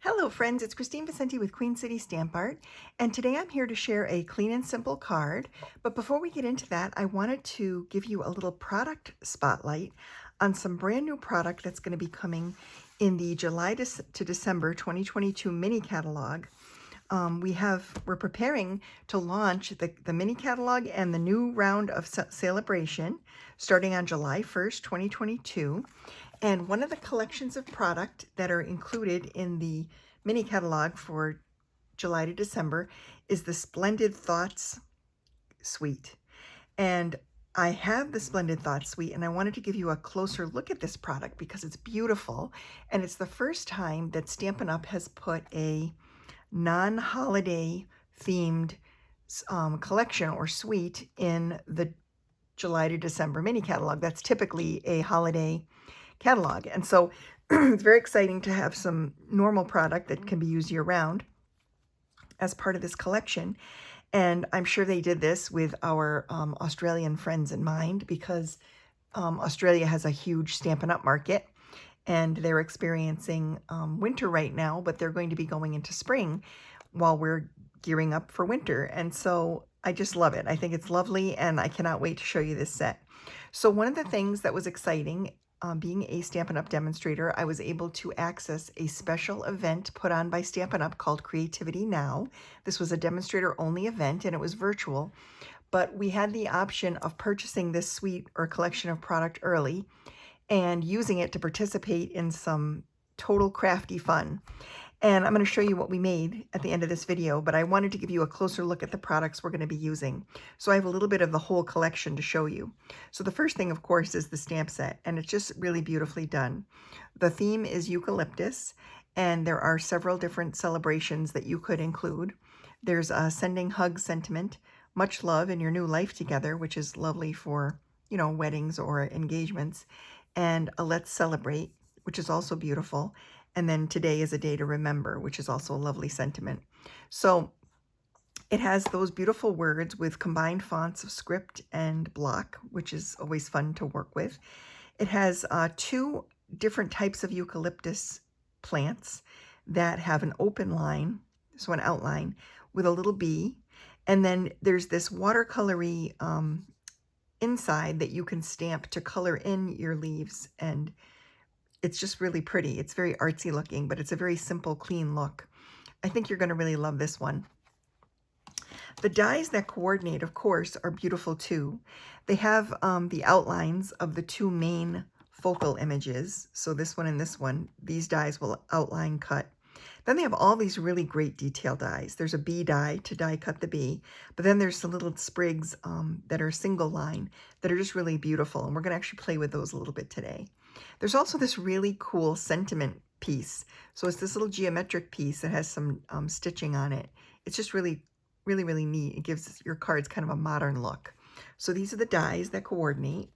Hello friends, it's Kristine Vicente with Queen City Stamp Art, and today I'm here to share a clean and simple card. But before we get into that, I wanted to give you a little product spotlight on some brand new product that's going to be coming in the July to December 2022 mini catalog. We're preparing to launch the mini catalog and the new round of celebration starting on July 1st, 2022. And one of the collections of product that are included in the mini catalog for July to December is the Splendid Thoughts Suite. And I have the Splendid Thoughts Suite, and I wanted to give you a closer look at this product because it's beautiful. And it's the first time that Stampin' Up! Has put a non-holiday themed collection or suite in the July to December mini catalog. That's typically a holiday catalog. And so it's very exciting to have some normal product that can be used year-round as part of this collection. And I'm sure they did this with our Australian friends in mind because Australia has a huge Stampin' Up! Market, and they're experiencing winter right now, but they're going to be going into spring while we're gearing up for winter. And so I just love it. I think it's lovely, and I cannot wait to show you this set. So one of the things that was exciting, being a Stampin' Up! Demonstrator, I was able to access a special event put on by Stampin' Up! Called Creativity Now. This was a demonstrator-only event, and it was virtual, but we had the option of purchasing this suite or collection of product early and using it to participate in some total crafty fun. And I'm going to show you what we made at the end of this video, but I wanted to give you a closer look at the products we're going to be using. So I have a little bit of the whole collection to show you. So the first thing, of course, is the stamp set, and it's just really beautifully done. The theme is eucalyptus, and there are several different celebrations that you could include. There's a sending hug sentiment, much love in your new life together, which is lovely for, you know, weddings or engagements, and a let's celebrate, which is also beautiful. And then today is a day to remember, which is also a lovely sentiment. So it has those beautiful words with combined fonts of script and block, which is always fun to work with. It has two different types of eucalyptus plants that have an open line, so an outline, with a little bee. And then there's this watercolory inside that you can stamp to color in your leaves, and it's just really pretty. It's very artsy looking, but it's a very simple, clean look. I think you're going to really love this one. The dies that coordinate, of course, are beautiful too. They have the outlines of the two main focal images. So this one and this one, these dies will outline cut. Then they have all these really great detail dies. There's a bee die to die cut the bee, but then there's some little sprigs that are single line that are just really beautiful, and we're going to actually play with those a little bit today. There's also this really cool sentiment piece. So it's this little geometric piece that has some stitching on it. It's just really, really, really neat. It gives your cards kind of a modern look. So these are the dies that coordinate.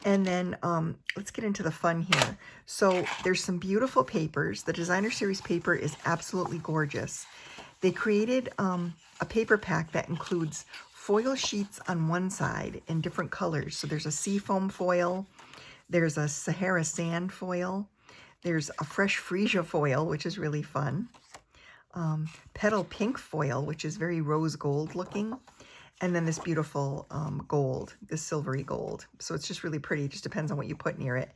And then let's get into the fun here. So there's some beautiful papers. The designer series paper is absolutely gorgeous. They created a paper pack that includes foil sheets on one side in different colors. So there's a seafoam foil, there's a Sahara sand foil, there's a fresh freesia foil, which is really fun, petal pink foil, which is very rose gold looking, and then this beautiful gold, this silvery gold. So it's just really pretty. It just depends on what you put near it,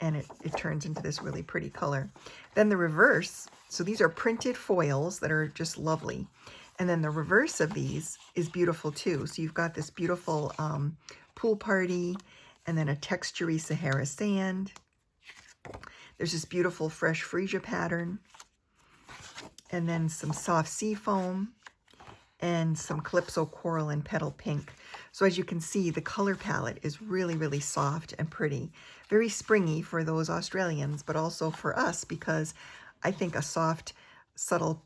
and it turns into this really pretty color. Then the reverse, so these are printed foils that are just lovely. And then the reverse of these is beautiful too. So you've got this beautiful pool party, and then a textury Sahara sand. There's this beautiful fresh freesia pattern, and then some soft sea foam, and some calypso coral and petal pink. So as you can see, the color palette is really, really soft and pretty. Very springy for those Australians, but also for us, because I think a soft, subtle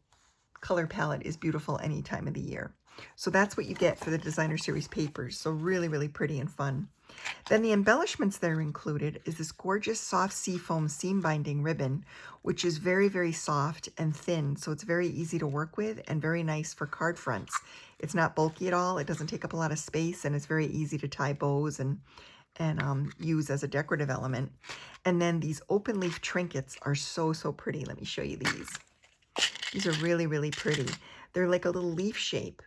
color palette is beautiful any time of the year. So that's what you get for the designer series papers. So really, really pretty and fun. Then the embellishments that are included is this gorgeous soft seafoam seam binding ribbon, which is very, very soft and thin. So it's very easy to work with and very nice for card fronts. It's not bulky at all. It doesn't take up a lot of space, and it's very easy to tie bows and and use as a decorative element. And then these open leaf trinkets are so, so pretty. Let me show you these. These are really, really pretty. They're like a little leaf shape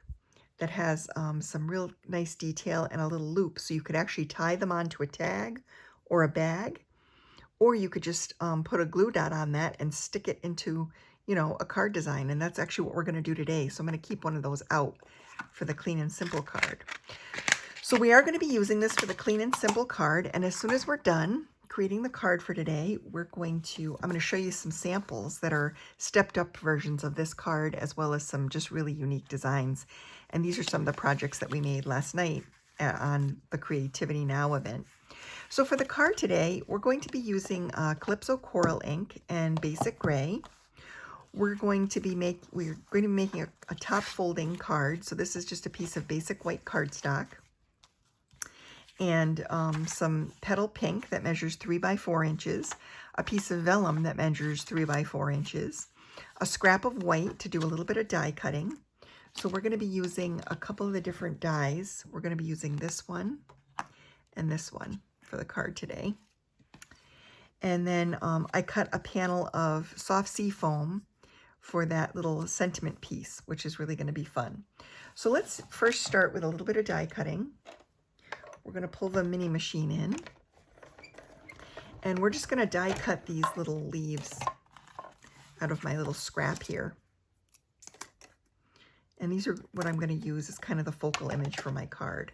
that has some real nice detail and a little loop. So you could actually tie them onto a tag or a bag, or you could just put a glue dot on that and stick it into, you know, a card design. And that's actually what we're going to do today. So I'm going to keep one of those out for the Clean and Simple card. So we are going to be using this for the Clean and Simple card. And as soon as we're done creating the card for today, I'm going to show you some samples that are stepped up versions of this card, as well as some just really unique designs. And these are some of the projects that we made last night on the Creativity Now event. So for the card today, we're going to be using Calypso Coral ink and Basic Gray. We're going to be making a top folding card. So this is just a piece of basic white cardstock, and some petal pink that measures 3 by 4 inches, a piece of vellum that measures 3 by 4 inches, a scrap of white to do a little bit of die cutting. So we're going to be using a couple of the different dies. We're going to be using this one and this one for the card today. And then I cut a panel of soft sea foam for that little sentiment piece, which is really going to be fun. So let's first start with a little bit of die cutting. We're going to pull the mini machine in, and we're just going to die cut these little leaves out of my little scrap here. And these are what I'm going to use as kind of the focal image for my card.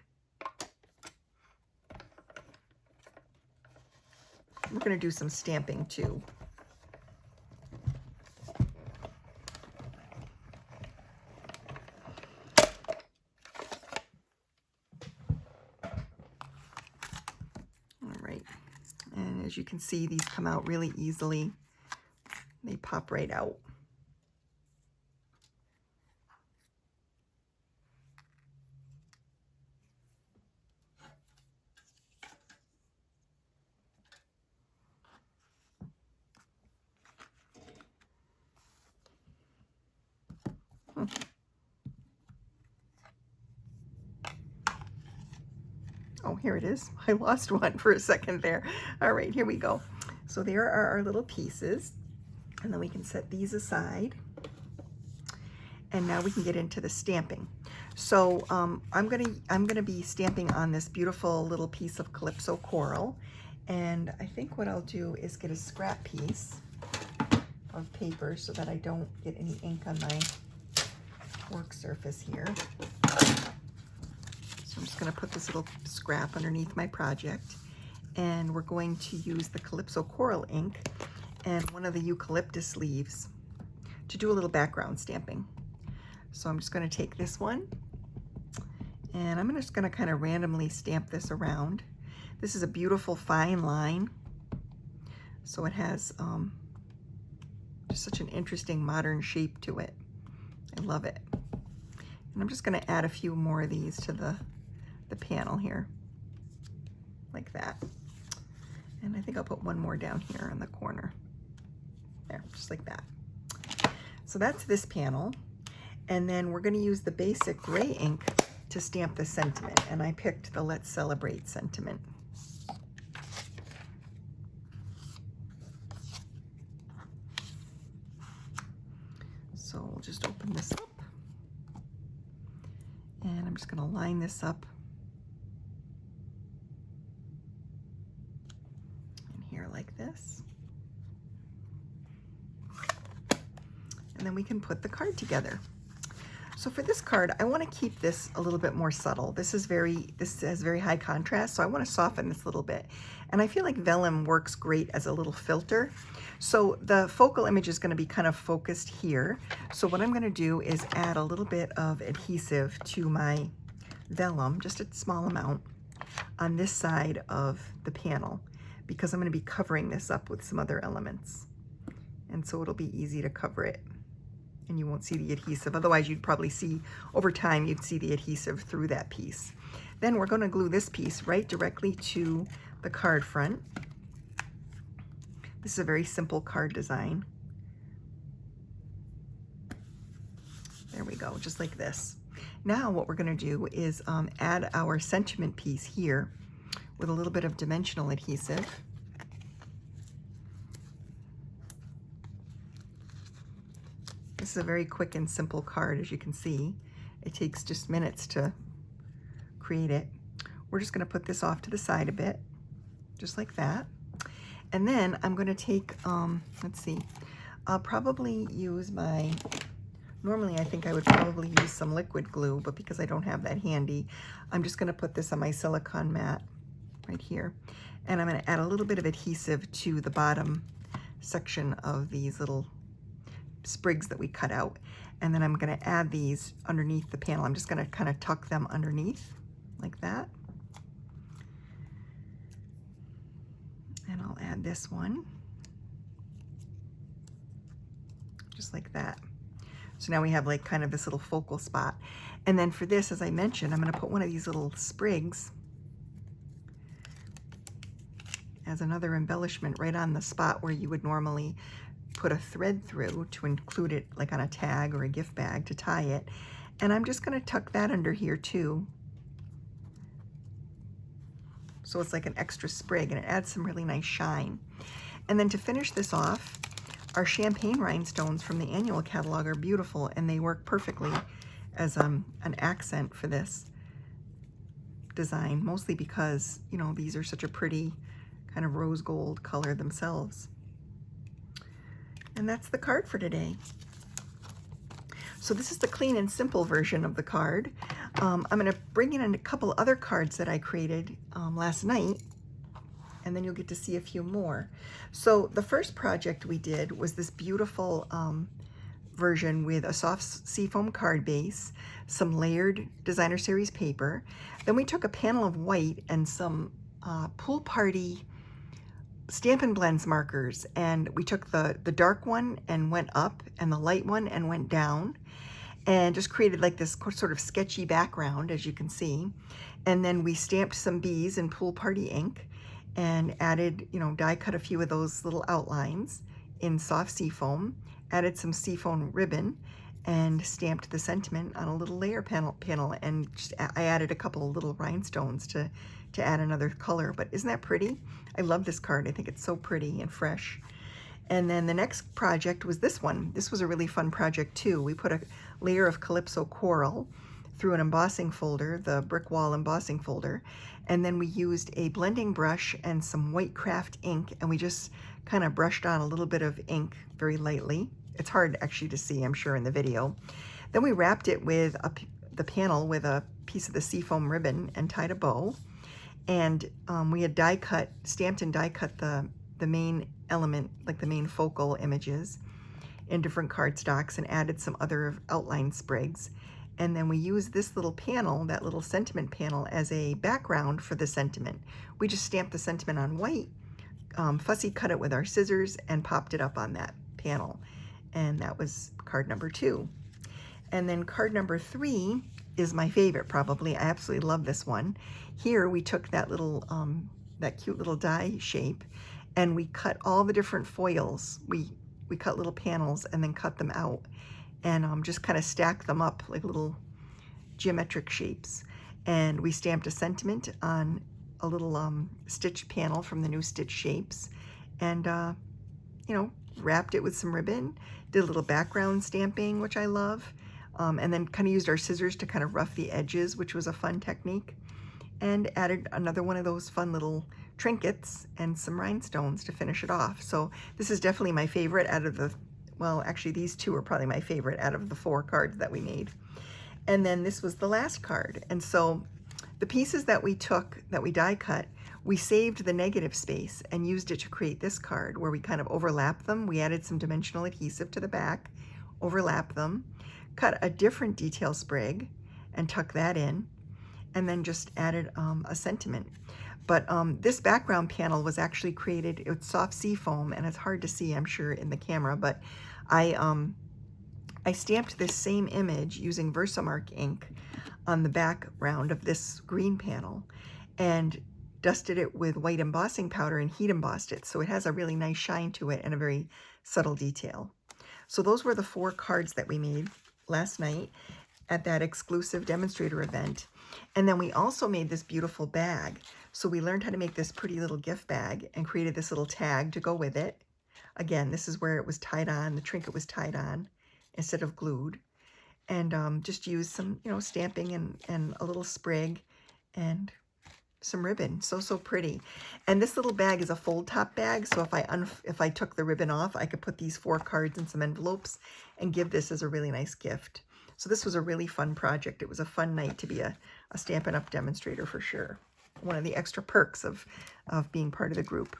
We're going to do some stamping too. All right. And as you can see, these come out really easily. They pop right out. Oh, here it is. I lost one for a second there. All right, here we go. So there are our little pieces, and then we can set these aside. And now we can get into the stamping. So I'm gonna be stamping on this beautiful little piece of Calypso Coral, and I think what I'll do is get a scrap piece of paper so that I don't get any ink on my work surface here. So I'm just going to put this little scrap underneath my project, and we're going to use the Calypso Coral ink and one of the eucalyptus leaves to do a little background stamping. So I'm just going to take this one, and I'm just going to kind of randomly stamp this around. This is a beautiful fine line, so it has just such an interesting modern shape to it. I love it. And I'm just going to add a few more of these to the panel here, like that. And I think I'll put one more down here in the corner. There, just like that. So that's this panel. And then we're going to use the basic gray ink to stamp the sentiment. And I picked the Let's Celebrate sentiment. So we'll just open this up. And I'm just going to line this up in here like this. And then we can put the card together. So for this card, I want to keep this a little bit more subtle. This has very high contrast, so I want to soften this a little bit. And I feel like vellum works great as a little filter. So the focal image is going to be kind of focused here. So what I'm going to do is add a little bit of adhesive to my vellum, just a small amount, on this side of the panel, because I'm going to be covering this up with some other elements. And so it'll be easy to cover it, and you won't see the adhesive. Otherwise, you'd probably see, over time, you'd see the adhesive through that piece. Then we're going to glue this piece right directly to the card front. This is a very simple card design. There we go, just like this. Now what we're going to do is add our sentiment piece here with a little bit of dimensional adhesive. This is a very quick and simple card, as you can see. It takes just minutes to create it. We're just going to put this off to the side a bit, just like that. And then I'm going to take, let's see, I'll probably use my, normally I think I would probably use some liquid glue, but because I don't have that handy, I'm just going to put this on my silicone mat right here. And I'm going to add a little bit of adhesive to the bottom section of these little sprigs that we cut out. And then I'm going to add these underneath the panel. I'm just going to kind of tuck them underneath like that. And I'll add this one just like that. So now we have like kind of this little focal spot. And then for this, as I mentioned, I'm going to put one of these little sprigs as another embellishment right on the spot where you would normally put a thread through to include it like on a tag or a gift bag to tie it. And I'm just going to tuck that under here too. So it's like an extra sprig and it adds some really nice shine. And then to finish this off, our champagne rhinestones from the annual catalog are beautiful and they work perfectly as an accent for this design, mostly because, you know, these are such a pretty kind of rose gold color themselves. And that's the card for today. So this is the clean and simple version of the card. I'm going to bring in a couple other cards that I created last night, and then you'll get to see a few more. So the first project we did was this beautiful version with a soft seafoam card base, some layered designer series paper. Then we took a panel of white and some Pool Party Stampin' Blends markers, and we took the dark one and went up and the light one and went down, and just created like this sort of sketchy background, as you can see. And then we stamped some bees in Pool Party ink and added, you know, die cut a few of those little outlines in soft seafoam, added some seafoam ribbon, and stamped the sentiment on a little layer panel, and just, I added a couple of little rhinestones to add another color. But isn't that pretty? I love this card. I think it's so pretty and fresh. And then the next project was this one. This was a really fun project too. We put a layer of Calypso coral through an embossing folder, the brick wall embossing folder, and then we used a blending brush and some white craft ink, and we just kind of brushed on a little bit of ink very lightly. It's hard actually to see, I'm sure, in the video. Then we wrapped it with the panel with a piece of the seafoam ribbon and tied a bow. And we had die cut, stamped and die cut the main element, like the main focal images in different cardstocks, and added some other outline sprigs. And then we used this little panel, that little sentiment panel, as a background for the sentiment. We just stamped the sentiment on white, fussy cut it with our scissors, and popped it up on that panel. And that was card number 2. And then card number 3 is my favorite, probably. I absolutely love this one. Here we took that little, that cute little die shape, and we cut all the different foils. We cut little panels and then cut them out, and just kind of stacked them up like little geometric shapes. And we stamped a sentiment on a little stitched panel from the new Stitch Shapes, and you know, wrapped it with some ribbon, did a little background stamping, which I love, and then kind of used our scissors to kind of rough the edges, which was a fun technique, and added another one of those fun little trinkets and some rhinestones to finish it off. So this is definitely my favorite out of the, well, actually these two are probably my favorite out of the 4 cards that we made. And then this was the last card. And so the pieces that we took, that we die cut, we saved the negative space and used it to create this card where we kind of overlap them. We added some dimensional adhesive to the back, overlap them, cut a different detail sprig and tuck that in, and then just added a sentiment. But this background panel was actually created, it's soft seafoam, and it's hard to see, I'm sure, in the camera, but I stamped this same image using Versamark ink on the background of this green panel, and dusted it with white embossing powder and heat embossed it, so it has a really nice shine to it and a very subtle detail. So those were the 4 cards that we made last night. at that exclusive demonstrator event. And then we also made this beautiful bag. So we learned how to make this pretty little gift bag and created this little tag to go with it. Again, this is where it was tied on, the trinket was tied on instead of glued. And just used some, stamping and a little sprig and some ribbon. So pretty. And this little bag is a fold top bag, so if I took the ribbon off, I could put these 4 cards in some envelopes and give this as a really nice gift. So this was a really fun project. It was a fun night to be a Stampin' Up! Demonstrator for sure. One of the extra perks of being part of the group.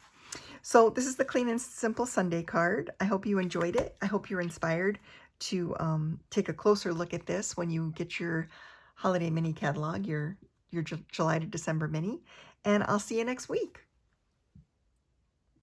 So this is the Clean and Simple Sunday card. I hope you enjoyed it. I hope you're inspired to take a closer look at this when you get your holiday mini catalog, your July to December mini. And I'll see you next week.